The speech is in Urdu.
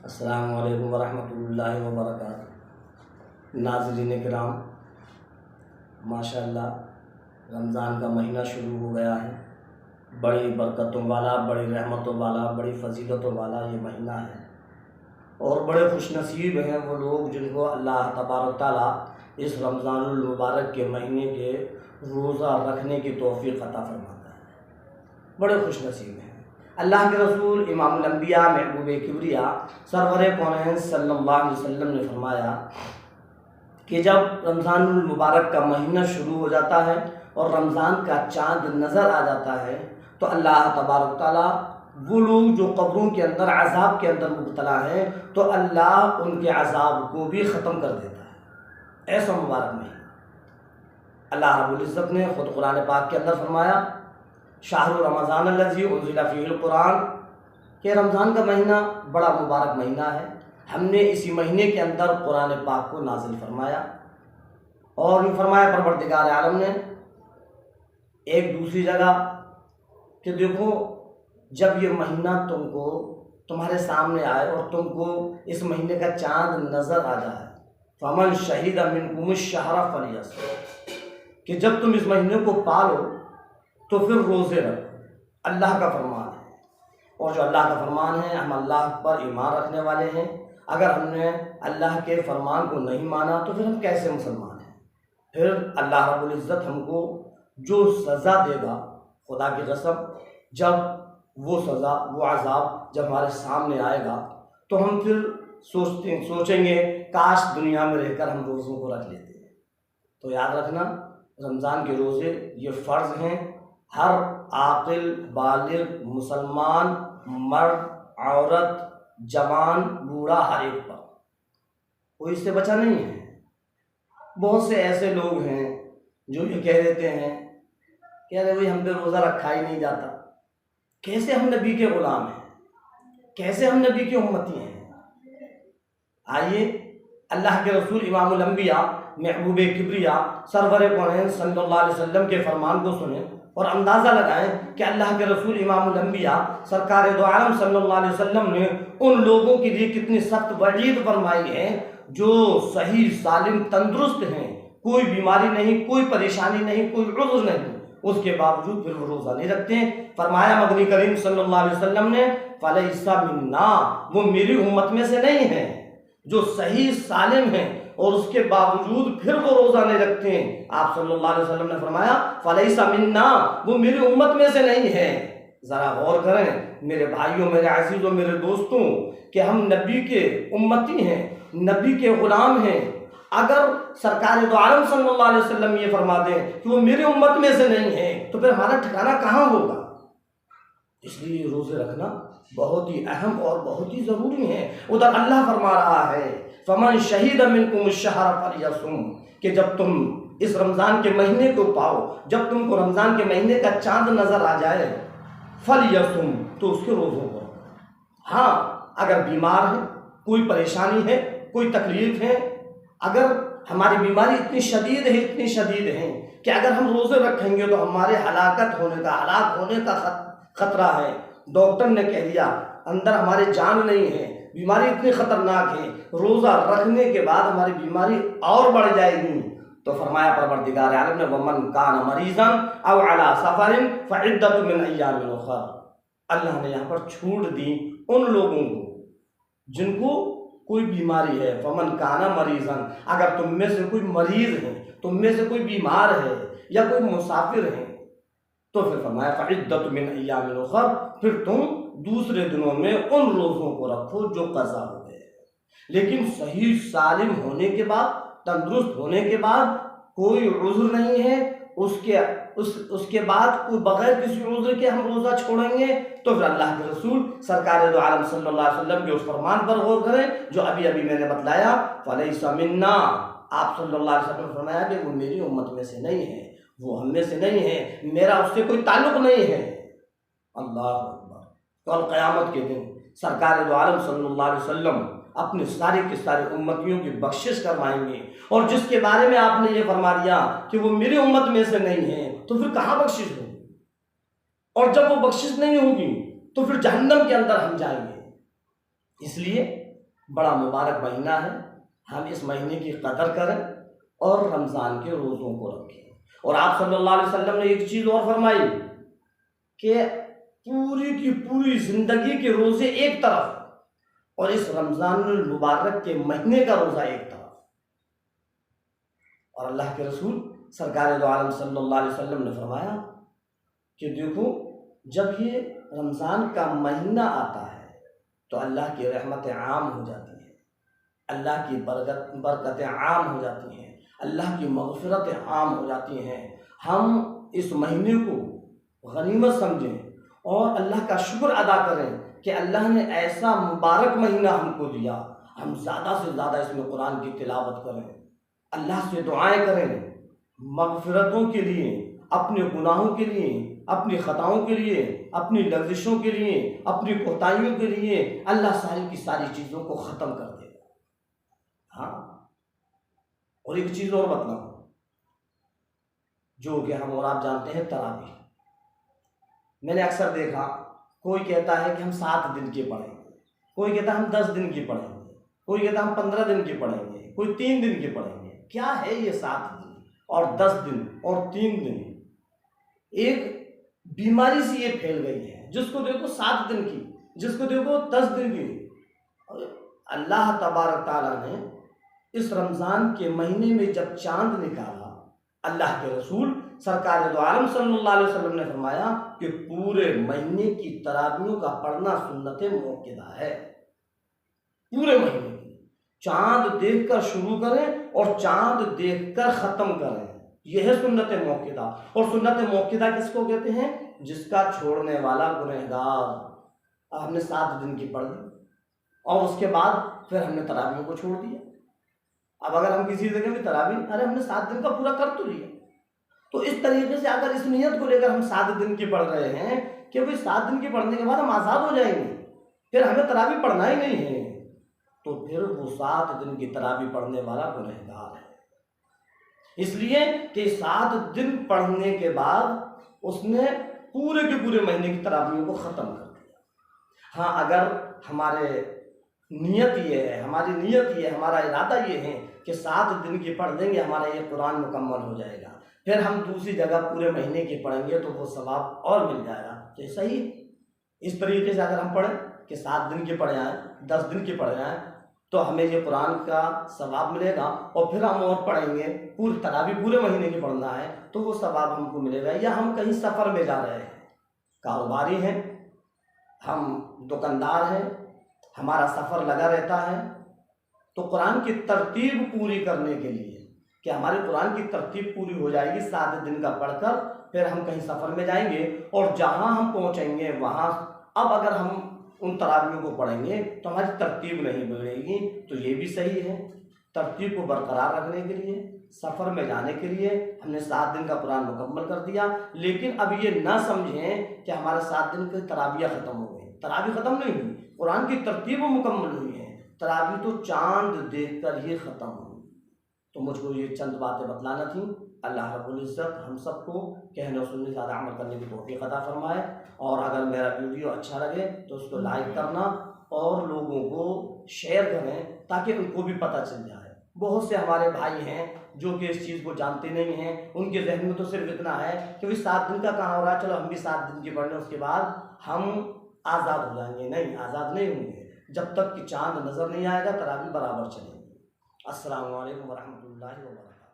السلام علیکم ورحمۃ اللہ وبرکاتہ۔ ناظرین کرام، ماشاء اللہ رمضان کا مہینہ شروع ہو گیا ہے۔ بڑی برکتوں والا، بڑی رحمتوں والا، بڑی فضیلتوں والا یہ مہینہ ہے، اور بڑے خوش نصیب ہیں وہ لوگ جن کو اللہ تبارک تعالیٰ اس رمضان المبارک کے مہینے کے روزہ رکھنے کی توفیق عطا فرماتا ہے۔ بڑے خوش نصیب ہیں۔ اللہ کے رسول امام الانبیاء محبوب کبریا سرور کونین صلی اللہ علیہ وسلم نے فرمایا کہ جب رمضان المبارک کا مہینہ شروع ہو جاتا ہے اور رمضان کا چاند نظر آ جاتا ہے تو اللہ تبارک تعالیٰ وہ لوگ جو قبروں کے اندر عذاب کے اندر مبتلا ہیں تو اللہ ان کے عذاب کو بھی ختم کر دیتا ہے۔ ایسا مبارک مہینہ اللہ رب العزت نے خود قرآن پاک کے اندر فرمایا، شہر رمضان الذی انزل فیہ القرآن، کہ رمضان کا مہینہ بڑا مبارک مہینہ ہے، ہم نے اسی مہینے کے اندر قرآن پاک کو نازل فرمایا۔ اور یہ فرمایا پروردگار عالم نے ایک دوسری جگہ کہ دیکھو جب یہ مہینہ تمہارے سامنے آئے اور تم کو اس مہینے کا چاند نظر آ جائے، فمن شہید منکم الشہر فلیصم، کہ جب تم اس مہینے کو پالو تو پھر روزے رکھو۔ اللہ کا فرمان ہے، اور جو اللہ کا فرمان ہے، ہم اللہ پر ایمان رکھنے والے ہیں۔ اگر ہم نے اللہ کے فرمان کو نہیں مانا تو پھر ہم کیسے مسلمان ہیں؟ پھر اللہ رب العزت ہم کو جو سزا دے گا، خدا کی قسم، جب وہ سزا، وہ عذاب جب ہمارے سامنے آئے گا تو ہم پھر سوچیں گے کاش دنیا میں رہ کر ہم روزوں کو رکھ لیتے ہیں۔ تو یاد رکھنا، رمضان کے روزے یہ فرض ہیں ہر عاقل بالغ مسلمان، مرد، عورت، جوان، بوڑھا، ہر ایک پر، کوئی اس سے بچا نہیں ہے۔ بہت سے ایسے لوگ ہیں جو یہ کہہ دیتے ہیں کہ ارے بھائی ہم پہ روزہ رکھا ہی نہیں جاتا۔ کیسے ہم نبی کے غلام ہیں؟ کیسے ہم نبی کی امتی ہیں؟ آئیے اللہ کے رسول امام الانبیاء محبوب کبریا سرور کونین صلی اللہ علیہ وسلم کے فرمان کو سنیں اور اندازہ لگائیں کہ اللہ کے رسول امام الانبیاء سرکار دو عالم صلی اللہ علیہ وسلم نے ان لوگوں کے لیے کتنی سخت وعید فرمائی ہے جو صحیح سالم تندرست ہیں، کوئی بیماری نہیں، کوئی پریشانی نہیں، کوئی عذر نہیں، اس کے باوجود پھر وہ روزہ نہیں رکھتے ہیں۔ فرمایا مدنی کریم صلی اللہ علیہ وسلم نے فَلَيْسَ مِنَّا، وہ میری امت میں سے نہیں ہیں۔ جو صحیح سالم ہیں اور اس کے باوجود پھر وہ روزہ نہیں رکھتے ہیں، آپ صلی اللہ علیہ وسلم نے فرمایا فَلَيْسَ مِنَّا، وہ میری امت میں سے نہیں ہے۔ ذرا غور کریں میرے بھائیوں، میرے عزیزوں، میرے دوستوں، کہ ہم نبی کے امتی ہیں، نبی کے غلام ہیں۔ اگر سرکار دو عالم صلی اللہ علیہ وسلم یہ فرما دیں کہ وہ میری امت میں سے نہیں ہے تو پھر ہمارا ٹھکانہ کہاں ہوگا؟ اس لیے روزے رکھنا بہت ہی اہم اور بہت ہی ضروری ہے۔ ادھر اللہ فرما رہا ہے فَمَنْ شَهِدَ مِنْكُمُ الشَّهْرَ فَلْيَصُمْ، کہ جب تم اس رمضان کے مہینے کو پاؤ، جب تم کو رمضان کے مہینے کا چاند نظر آ جائے، فَلْيَصُمْ، تو اس کے روزوں کو رکھو۔ ہاں اگر بیمار ہے، کوئی پریشانی ہے، کوئی تکلیف ہے، اگر ہماری بیماری اتنی شدید ہے، اتنی شدید ہے کہ اگر ہم روزے رکھیں گے تو ہمارے ہلاکت ہونے کا، ہلاک ہونے کا خطرہ ہے، ڈاکٹر نے کہہ دیا اندر ہمارے جان نہیں ہے، بیماری اتنی خطرناک ہے، روزہ رکھنے کے بعد ہماری بیماری اور بڑھ جائے گی، تو فرمایا پروردگار عالم نے وَمَنْ كَانَ مَرِيضًا أَوْ عَلَىٰ سَفَرٍ فَعِدَّةٌ مِّنْ أَيَّامٍ أُخَرَ، اللہ نے یہاں پر چھوٹ دی ان لوگوں کو جن کو کوئی بیماری ہے۔ فَمَنْ كَانَ مَرِيضًا، اگر تم میں سے کوئی مریض ہے، تم میں سے کوئی بیمار ہے یا کوئی مسافر ہے تو پھر فرمایا فَعِدَّةٌ مِّنْ أَيَّامٍ أُخَرَ، پھر تم دوسرے دنوں میں ان روزوں کو رکھو جو قضا ہو گئے۔ لیکن صحیح سالم ہونے کے بعد، تندرست ہونے کے بعد، کوئی عذر نہیں ہے، اس کے بعد کوئی بغیر کسی عذر کے ہم روزہ چھوڑیں گے تو پھر اللہ کے رسول سرکار دو عالم صلی اللہ علیہ وسلم کے اس فرمان پر غور کریں جو ابھی میں نے بتلایا فَلَيْسَ مِنَّا، آپ صلی اللہ علیہ وسلم نے فرمایا کہ وہ میری امت میں سے نہیں ہے، وہ ہم میں سے نہیں ہے، میرا اس سے کوئی تعلق نہیں ہے۔ اللہ اکبر۔ کل قیامت کے دن سرکار دو عالم صلی اللہ علیہ وسلم اپنے ساری کی ساری امتیوں کی بخشش کروائیں گے، اور جس کے بارے میں آپ نے یہ فرما دیا کہ وہ میری امت میں سے نہیں ہے تو پھر کہاں بخشش ہوگی؟ اور جب وہ بخشش نہیں ہوگی تو پھر جہنم کے اندر ہم جائیں گے۔ اس لیے بڑا مبارک مہینہ ہے، ہم اس مہینے کی قدر کریں اور رمضان کے روزوں کو رکھیں۔ اور آپ صلی اللہ علیہ وسلم نے ایک چیز اور فرمائی کہ پوری کی پوری زندگی کے روزے ایک طرف اور اس رمضان المبارک کے مہینے کا روزہ ایک طرف۔ اور اللہ کے رسول سرکار دو عالم صلی اللہ علیہ وسلم نے فرمایا کہ دیکھو، جب یہ رمضان کا مہینہ آتا ہے تو اللہ کی رحمتیں عام ہو جاتی ہیں، اللہ کی برکتیں عام ہو جاتی ہیں، اللہ کی مغفرتیں عام ہو جاتی ہیں۔ ہم اس مہینے کو غنیمت سمجھیں اور اللہ کا شکر ادا کریں کہ اللہ نے ایسا مبارک مہینہ ہم کو دیا۔ ہم زیادہ سے زیادہ اس میں قرآن کی تلاوت کریں، اللہ سے دعائیں کریں، مغفرتوں کے لیے، اپنے گناہوں کے لیے، اپنی خطاؤں کے لیے، اپنی لغزشوں کے لیے، اپنی کوتاہیوں کے لیے۔ اللہ ساری کی ساری چیزوں کو ختم کر دے گا۔ ہاں، اور ایک چیز اور بتلاؤں جو کہ ہم اور آپ جانتے ہیں، تراویح۔ میں نے اکثر دیکھا، کوئی کہتا ہے کہ ہم 7 دن کی پڑھیں گے، کوئی کہتا ہے ہم 10 دن کی پڑھیں گے، کوئی کہتا ہے ہم 15 دن کی پڑھیں گے، کوئی 3 دن کی پڑھیں گے۔ کیا ہے یہ 7 دن اور 10 دن اور 3 دن؟ ایک بیماری سی یہ پھیل گئی ہے، جس کو دیکھو 7 دن کی، جس کو دیکھو 10 دن کی۔ اللہ تبارک تعالیٰ نے اس رمضان کے مہینے میں جب چاند نکالا، اللہ کے رسول سرکار دو عالم صلی اللہ علیہ وسلم نے فرمایا کہ پورے مہینے کی تراویحوں کا پڑھنا سنت موقدہ ہے۔ پورے مہینے کی چاند دیکھ کر شروع کریں اور چاند دیکھ کر ختم کریں، یہ ہے سنت موقدہ۔ اور سنت موقدہ کس کو کہتے ہیں؟ جس کا چھوڑنے والا گنہگار۔ اب ہم نے 7 دن کی پڑھ لی اور اس کے بعد پھر ہم نے تراویحوں کو چھوڑ دیا۔ اب اگر ہم کسی جگہ میں تراویح، ارے ہم نے 7 دن کا پورا کر تو لیا، تو اس طریقے سے اگر اس نیت کو لے کر ہم 7 دن کی پڑھ رہے ہیں کہ بھئی 7 دن کی پڑھنے کے بعد ہم آزاد ہو جائیں گے، پھر ہمیں تراویح پڑھنا ہی نہیں ہے، تو پھر وہ 7 دن کی تراویح پڑھنے والا گنہگار ہے۔ اس لیے کہ 7 دن پڑھنے کے بعد اس نے پورے کے پورے مہینے کی تراویحوں کو ختم کر دیا۔ ہاں، اگر ہماری نیت یہ ہے، ہمارا ارادہ یہ ہے کہ 7 دن کی پڑھ دیں گے، ہمارا یہ قرآن مکمل ہو جائے گا، پھر ہم دوسری جگہ پورے مہینے کی پڑھیں گے تو وہ ثواب اور مل جائے گا، تو یہ صحیح ہے۔ اس طریقے سے اگر ہم پڑھیں کہ 7 دن کی پڑھے آئیں، 10 دن کی پڑھے آئیں، تو ہمیں یہ قرآن کا ثواب ملے گا، اور پھر ہم اور پڑھیں گے، پوری تراویح پورے مہینے کی پڑھنا ہے تو وہ ثواب ہم کو ملے گا۔ یا ہم کہیں سفر میں جا رہے ہیں، کاروباری ہیں، ہم دکاندار ہیں، ہمارا سفر لگا رہتا ہے، تو قرآن کی ترتیب پوری کرنے کے لیے کہ ہماری قرآن کی ترتیب پوری ہو جائے گی 7 دن کا پڑھ کر، پھر ہم کہیں سفر میں جائیں گے اور جہاں ہم پہنچیں گے وہاں اب اگر ہم ان تراویحوں کو پڑھیں گے تو ہماری ترتیب نہیں بگڑے گی، تو یہ بھی صحیح ہے۔ ترتیب کو برقرار رکھنے کے لیے، سفر میں جانے کے لیے ہم نے 7 دن کا قرآن مکمل کر دیا، لیکن اب یہ نہ سمجھیں کہ ہمارے 7 دن کی تراویح ختم ہو گئی۔ تراویح ختم نہیں ہوئی، قرآن کی ترتیب مکمل ہوئی ہے، تراویح تو چاند دیکھ کر ہی ختم ہوئی۔ تو مجھ کو یہ چند باتیں بتلانا تھیں۔ اللہ رب العزت ہم سب کو کہنے اور سننے سے زیادہ عمل کرنے کی توفیق عطا فرمائے، اور اگر میرا ویڈیو اچھا لگے تو اس کو لائک کرنا اور لوگوں کو شیئر کریں تاکہ ان کو بھی پتہ چل جائے۔ بہت سے ہمارے بھائی ہیں جو کہ اس چیز کو جانتے نہیں ہیں، ان کے ذہن میں تو صرف اتنا ہے کہ 7 دن کا کہاں ہو رہا ہے، چلو ہم بھی 7 دن کی پڑھ لیں، اس کے بعد ہم آزاد ہو جائیں گے۔ نہیں، آزاد نہیں ہوں گے، جب تک کہ چاند نظر نہیں آئے گا تراویح برابر چلیں گے۔ السلام علیکم ورحمۃ اللہ وبرکاتہ۔